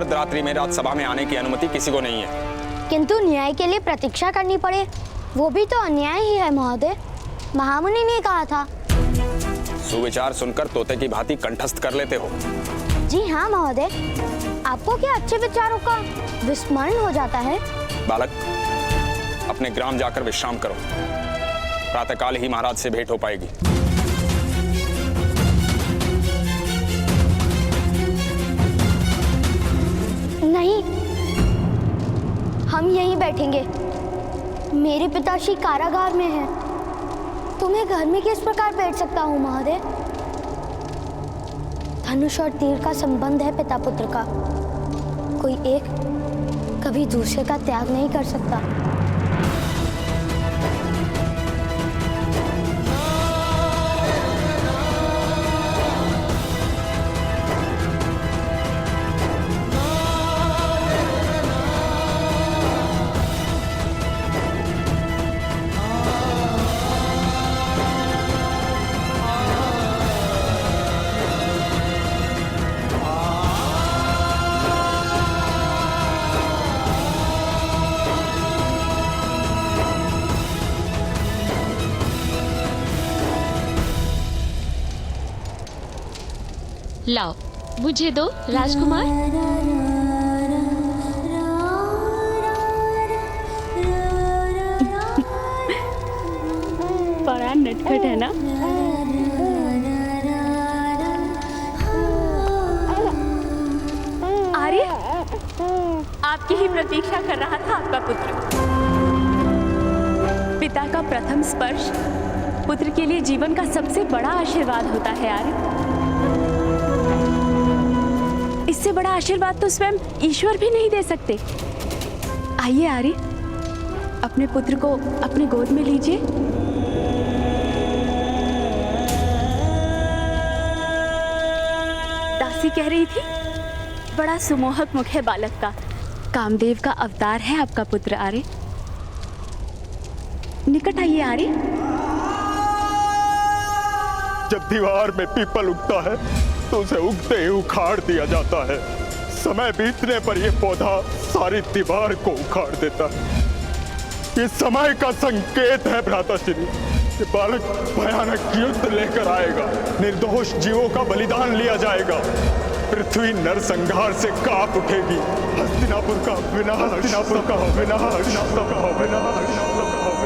अर्धरात्रि में राजसभा में आने की अनुमति किसी को नहीं है। किंतु न्याय के लिए प्रतीक्षा करनी पड़े, वो भी तो अन्याय ही है महोदय। महामुनि ने कहा था। सुविचार सुनकर तोते की भांति कंठस्थ कर लेते हो। जी हाँ महोदय, आपको क्या अच्छे विचारों का विस्मरण हो जाता है? बालक, अपने ग्राम जाकर विश्राम करो। प्रातःकाल ही महाराज से भेंट हो पाएगी। नहीं, हम यहीं बैठेंगे। मेरे पिताश्री कारागार में हैं। तुम्हें घर में किस प्रकार बैठ सकता हूँ महोदय? धनुष और तीर का संबंध है पिता पुत्र का। कोई एक कभी दूसरे का त्याग नहीं कर सकता। लाओ, मुझे दो राजकुमार। बड़ा नटखट है ना? आर्य, आपकी ही प्रतीक्षा कर रहा था आपका पुत्र। पिता का प्रथम स्पर्श पुत्र के लिए जीवन का सबसे बड़ा आशीर्वाद होता है आर्य। इससे बड़ा आशीर्वाद तो स्वयं ईश्वर भी नहीं दे सकते। आइए आर्य, अपने पुत्र को अपने गोद में लीजिए। दासी कह रही थी, बड़ा सुमोहक मुख है बालक का। कामदेव का अवतार है आपका पुत्र आर्य। निकट आइए आर्य। जब दीवार में पीपल उगता है तो उसे उगते ही उखाड़ दिया जाता है। समय बीतने पर यह पौधा सारी दीवार को उखाड़ देता है। ये समय का संकेत है भ्राताश्री। ये बालक भयानक युद्ध लेकर आएगा। निर्दोष जीवों का बलिदान लिया जाएगा। पृथ्वी नरसंहार से कांप उठेगी। हस्तिनापुर का विनाश, हस्तिनापुर का विनाश, हस्तिनापुर का विनाश।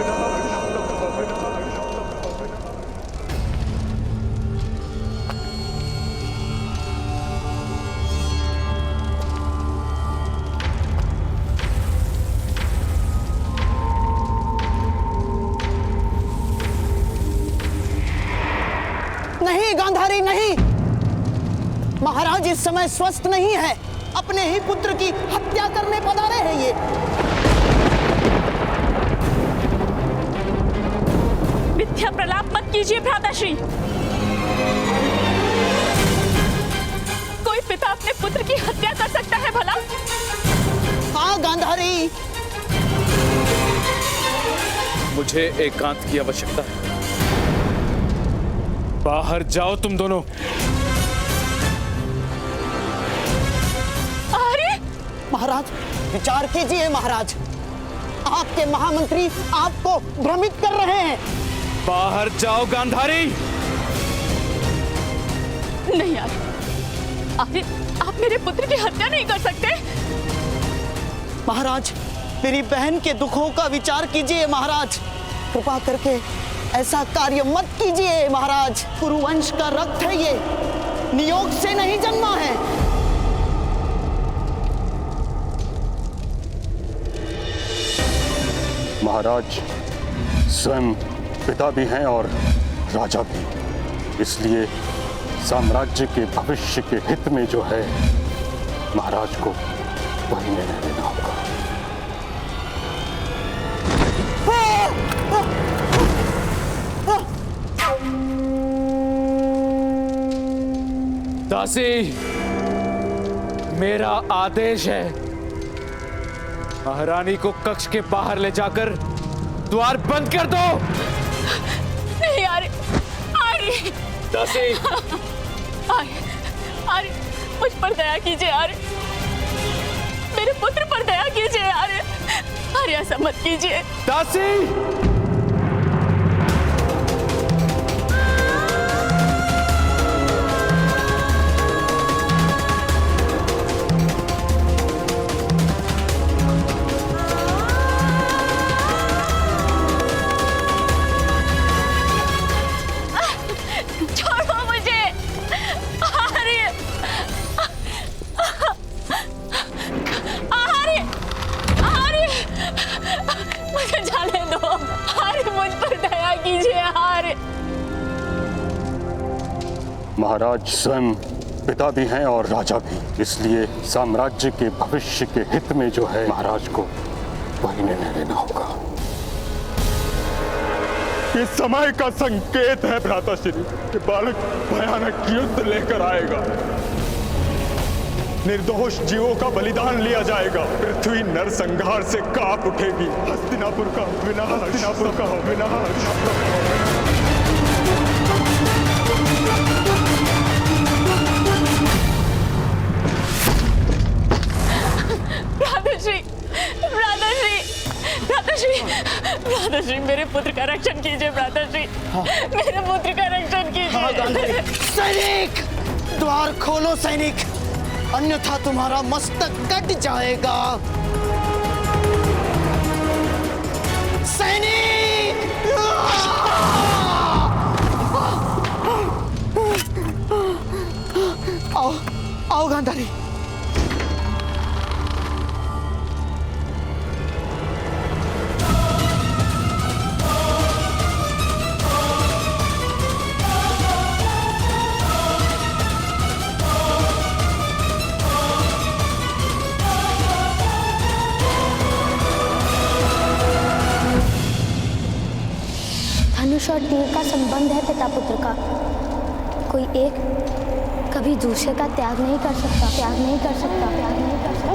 नहीं गांधारी, नहीं। महाराज इस समय स्वस्थ नहीं है। अपने ही पुत्र की हत्या करने पधारे हैं ये। मिथ्या प्रलाप मत कीजिए भ्राताश्री। कोई पिता अपने पुत्र की हत्या कर सकता है भला? हाँ गांधारी। मुझे एकांत की आवश्यकता है। बाहर जाओ तुम दोनों। अरे महाराज, विचार कीजिए महाराज। आपके महामंत्री आपको भ्रमित कर रहे हैं। बाहर जाओ गांधारी। नहीं यार, आप मेरे पुत्र की हत्या नहीं कर सकते। महाराज, मेरी बहन के दुखों का विचार कीजिए महाराज। कृपा करके ऐसा कार्य मत कीजिए महाराज। कुरुवंश का रक्त है ये, नियोग से नहीं जन्मा है। महाराज स्वयं पिता भी हैं और राजा भी, इसलिए साम्राज्य के भविष्य के हित में जो है महाराज को वही निर्णय लेना होगा। दासी, मेरा आदेश है, महारानी को कक्ष के बाहर ले जाकर द्वार बंद कर दो। नहीं आर्य, आर्य। दासी, आर्य, आर्य, मुझ पर दया कीजिए आर्य। मेरे पुत्र पर दया कीजिए आर्य। आर्य ऐसा मत कीजिए। दासी, छोड़ो मुझे आर्य। आर्य, आर्य, मुझे जाने दो। आर्य मुझ पर दया कीजिए आर्य। महाराज स्वयं पिता भी हैं और राजा भी, इसलिए साम्राज्य के भविष्य के हित में जो है महाराज को वही निर्णय लेना होगा। ये समय का संकेत है भ्राताश्री कि बालक भयानक युद्ध लेकर आएगा। निर्दोष जीवों का बलिदान लिया जाएगा। पृथ्वी नरसंहार से कांप उठेगी। हस्तिनापुर का विनाश, हस्तिनापुर का विनाश। भ्राताश्री, भ्राताश्री, भ्राताश्री, भ्राताश्री, मेरे पुत्र का रक्षण कीजिए भ्राताश्री। मेरे पुत्र का रक्षण कीजिए। सैनिक, द्वार खोलो सैनिक, अन्यथा तुम्हारा मस्तक कट जाएगा। सैनिक, आओ आओ गांधारी। धनुष और तीर का संबंध है पिता पुत्र का। कोई एक कभी दूसरे का त्याग नहीं कर सकता, त्याग नहीं कर सकता, त्याग नहीं कर सकता।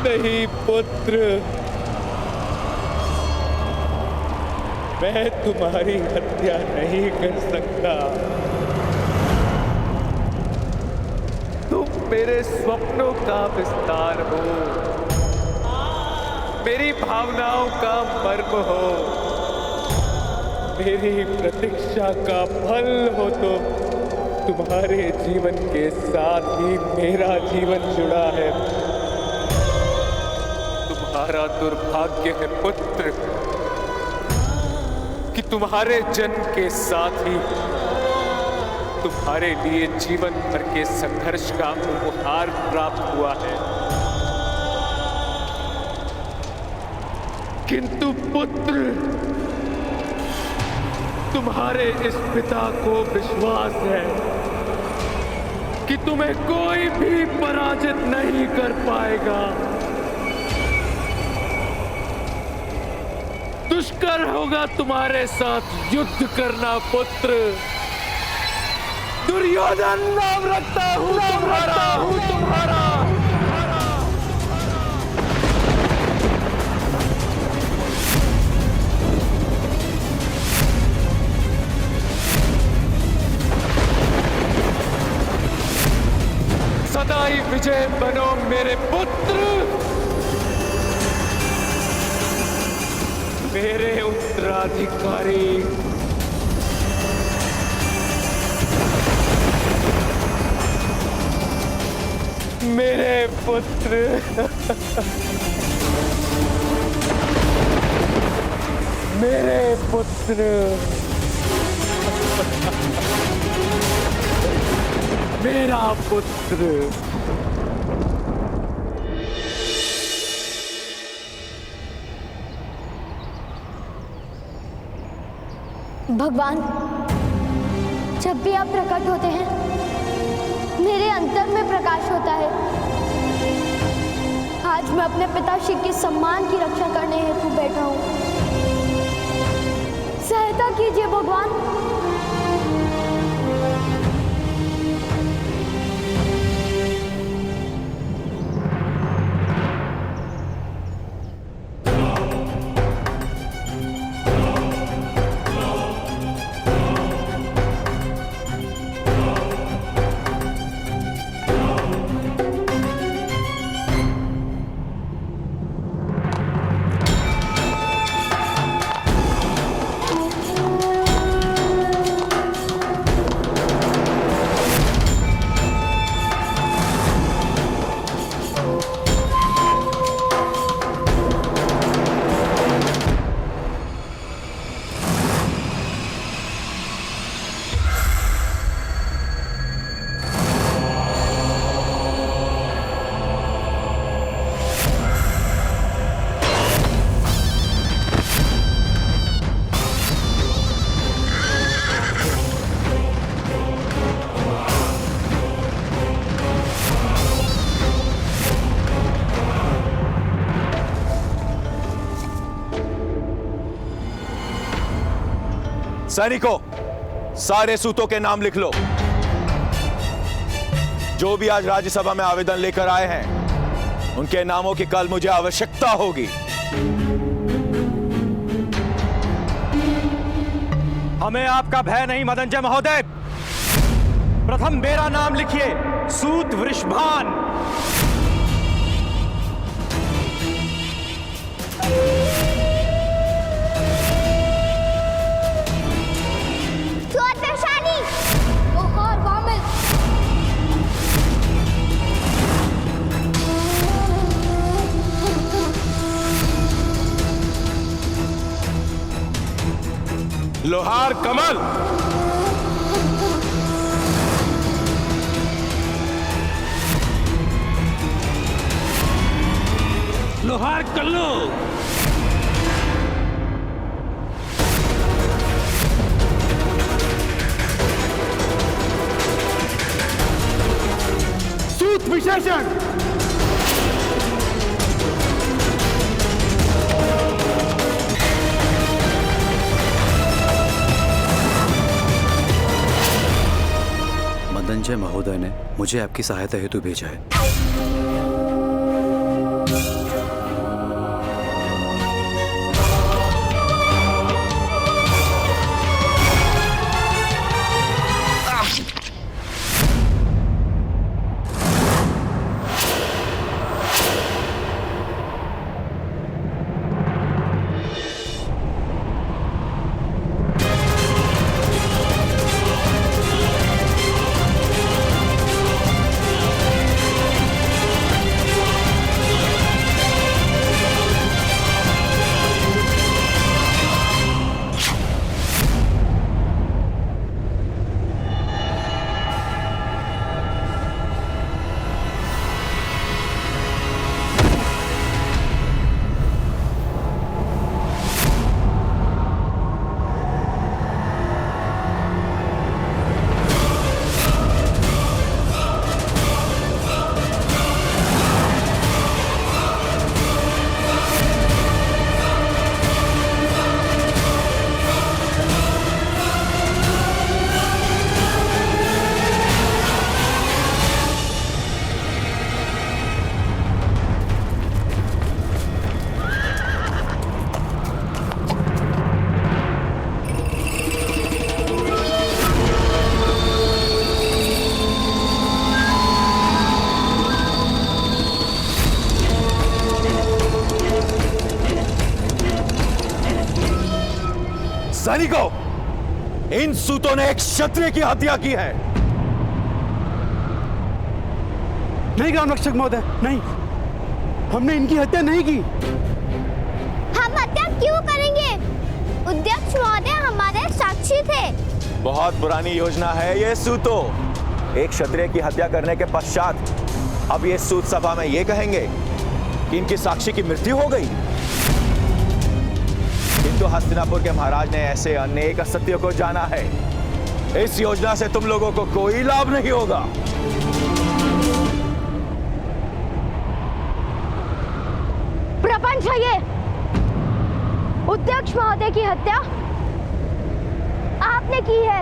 नहीं पुत्र, मैं तुम्हारी हत्या नहीं कर सकता। तुम मेरे स्वप्नों का विस्तार हो, मेरी भावनाओं का मर्म हो, मेरी प्रतीक्षा का फल हो। तो तुम्हारे जीवन के साथ ही मेरा जीवन जुड़ा है। तुम्हारा दुर्भाग्य है पुत्र कि तुम्हारे जन्म के साथ ही तुम्हारे लिए जीवन भर के संघर्ष का उपहार प्राप्त हुआ है। किंतु पुत्र, तुम्हारे इस पिता को विश्वास है कि तुम्हें कोई भी पराजित नहीं कर पाएगा। दुष्कर होगा तुम्हारे साथ युद्ध करना पुत्र। दुर्योधन नाम रखता हूं तुम्हारा। सदा ही विजय बनो मेरे पुत्र, मेरे उत्तराधिकारी। मेरे पुत्र, मेरे पुत्र, मेरा पुत्र। भगवान, जब भी आप प्रकट होते हैं मेरे अंतर में प्रकाश होता है। आज मैं अपने पिताश्री के सम्मान की रक्षा करने हेतु बैठा हूँ। सहायता कीजिए भगवान। सैनिकों, सारे सूतों के नाम लिख लो। जो भी आज राज्यसभा में आवेदन लेकर आए हैं, उनके नामों की कल मुझे आवश्यकता होगी। हमें आपका भय नहीं मदनजय महोदय। प्रथम मेरा नाम लिखिए, सूत वृषभान। लोहार कमल। लोहार कल्लू। सूत विशेषण। मदनजय महोदय ने मुझे आपकी सहायता हेतु भेजा है। सैनिकों, इन सूतों ने एक क्षत्रिय की हत्या की है। नहीं ग्राम रक्षक महोदय, नहीं, हमने इनकी हत्या नहीं की। हम हत्या क्यों करेंगे? अध्यक्ष महोदय हमारे साक्षी थे। बहुत पुरानी योजना है ये सूतो। एक क्षत्रिय की हत्या करने के पश्चात अब ये सूत सभा में ये कहेंगे कि इनकी साक्षी की मृत्यु हो गई। किंतु हस्तिनापुर के महाराज ने ऐसे अनेक असत्यों को जाना है। इस योजना से तुम लोगों को कोई लाभ नहीं होगा। प्रपंच है ये। अध्यक्ष महोदय की हत्या आपने की है।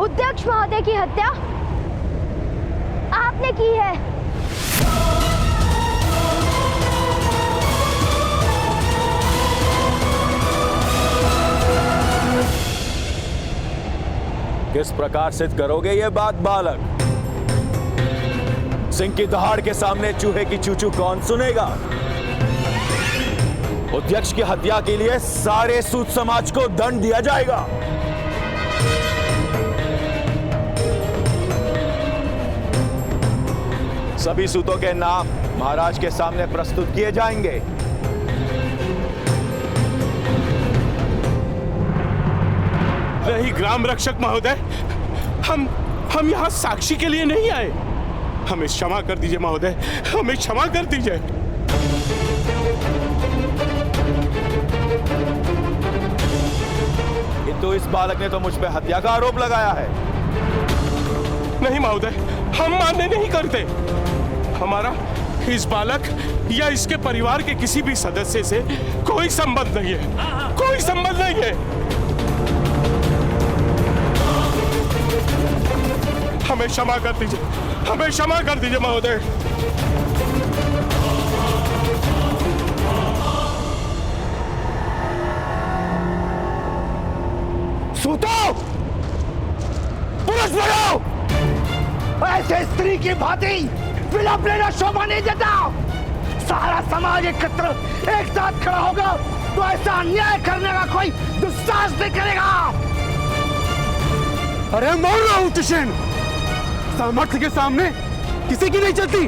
अध्यक्ष महोदय की हत्या आपने की है। किस प्रकार सिद्ध करोगे ये बात बालक? सिंह की दहाड़ के सामने चूहे की चूचू कौन सुनेगा? अध्यक्ष की हत्या के लिए सारे सूत समाज को दंड दिया जाएगा। सभी सूतों के नाम महाराज के सामने प्रस्तुत किए जाएंगे। नहीं ग्राम रक्षक महोदय, हम यहाँ साक्षी के लिए नहीं आए। हमें क्षमा कर दीजिए महोदय, हमें क्षमा कर दीजिए। किंतु इस बालक ने तो मुझ पे हत्या का आरोप लगाया है। नहीं महोदय, हम मान्य नहीं करते। हमारा इस बालक या इसके परिवार के किसी भी सदस्य से कोई संबंध नहीं है, कोई संबंध नहीं है। हमें क्षमा कर दीजिए, हमें क्षमा कर दीजिए महोदय। सूतो, पुरुष बनो। ऐसे स्त्री की भांति विलाप लेना शोभा नहीं देता। सारा समाज एकत्र एक साथ खड़ा होगा तो ऐसा अन्याय करने का कोई दुस्साहस नहीं करेगा। अरे मर रहा हूं तुषेन, सामर्थ्य के सामने किसी की नहीं चलती।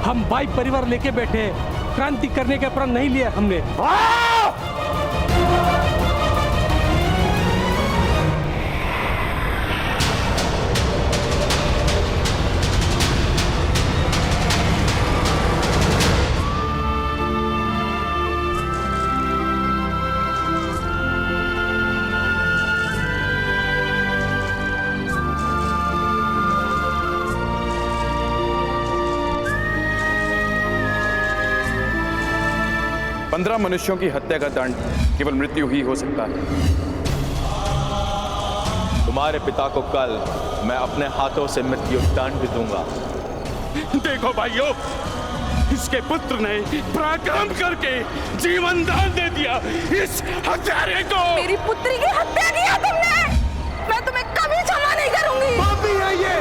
हम भाई परिवार लेके बैठे, क्रांति करने का प्रण नहीं लिया हमने। पंद्रह मनुष्यों की हत्या का दंड केवल मृत्यु ही हो सकता है। तुम्हारे पिता को कल मैं अपने हाथों से मृत्यु दंड दूंगा। देखो भाइयों, इसके पुत्र ने पराक्रम करके जीवन दान दे दिया इस हत्यारे को। मेरी पुत्री की हत्या की है तुमने, मैं तुम्हें कभी क्षमा नहीं करूंगी। पापी है ये,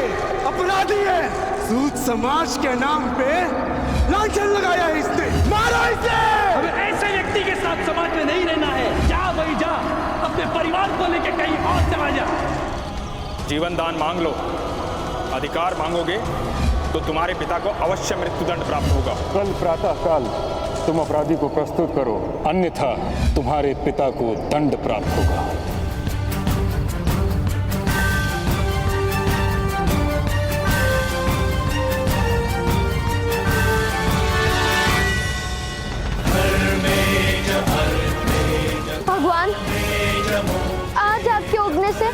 अपराधी है। सूत समाज के नाम पे लांछन लगाया है इसने, मारो इसे। हमें ऐसे व्यक्ति के साथ समाज में नहीं रहना है। जा भाई जा, अपने परिवार को लेके कहीं और चला जा। जीवन दान मांग लो, अधिकार मांगोगे तो तुम्हारे पिता को अवश्य मृत्युदंड प्राप्त होगा। कल प्रातः काल तुम अपराधी को प्रस्तुत करो, अन्यथा तुम्हारे पिता को दंड प्राप्त होगा। भगवान, आज आपके उगने से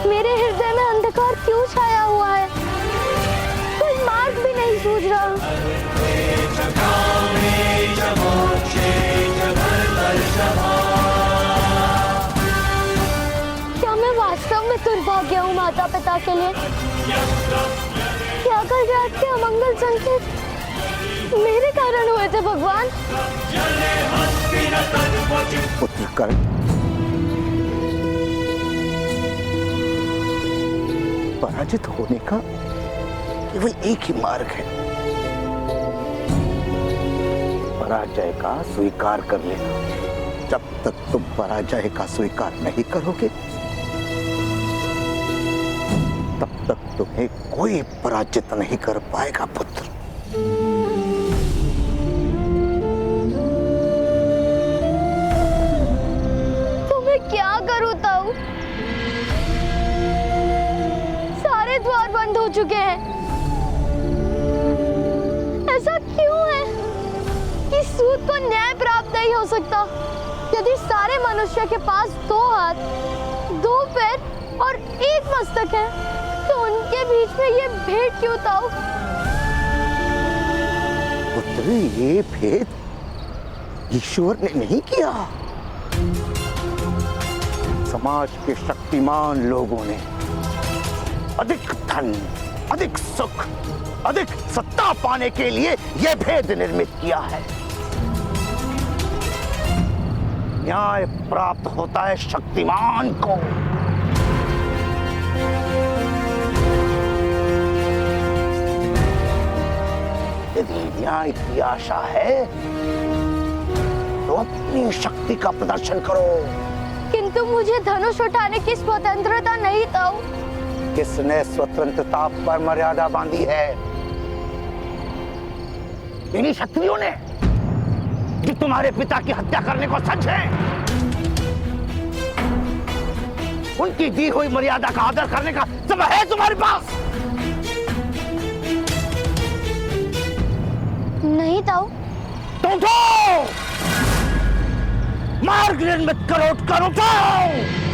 मेरे हृदय में अंधकार क्यों छाया हुआ है? कोई मार्ग भी नहीं सूझ रहा। क्या मैं वास्तव में दुर्भाग्य हूँ माता पिता के लिए? क्या कल रात के अमंगल संकेत मेरे कारण हुए थे भगवान? पुत्र कर्ण, पराजित होने का केवल एक ही मार्ग है, पराजय का स्वीकार कर लेना। जब तक तुम पराजय का स्वीकार नहीं करोगे तब तक तुम्हें कोई पराजित नहीं कर पाएगा पुत्र। क्या करूं ताऊ? सारे द्वार बंद हो चुके हैं। ऐसा क्यों है कि सूत को न्याय प्राप्त नहीं हो सकता? यदि सारे मनुष्य के पास दो हाथ, दो पैर और एक मस्तक है, तो उनके बीच में ये भेद क्यों ताऊ? पुत्र, ये भेद ईश्वर ने नहीं किया। समाज के शक्तिमान लोगों ने अधिक धन, अधिक सुख, अधिक सत्ता पाने के लिए यह भेद निर्मित किया है। न्याय प्राप्त होता है शक्तिमान को। यदि न्याय की आशा है तो अपनी शक्ति का प्रदर्शन करो। किंतु मुझे धनुष उठाने की स्वतंत्रता नहीं ताऊ। किसने स्वतंत्रता पर मर्यादा बांधी है? इन्हीं क्षत्रियों ने जो तुम्हारे पिता की हत्या करने को समझे। उनकी दी हुई मर्यादा का आदर करने का समय है तुम्हारे पास? नहीं ताऊ। तो उठो, मार्ग निर्मित करो, उठो।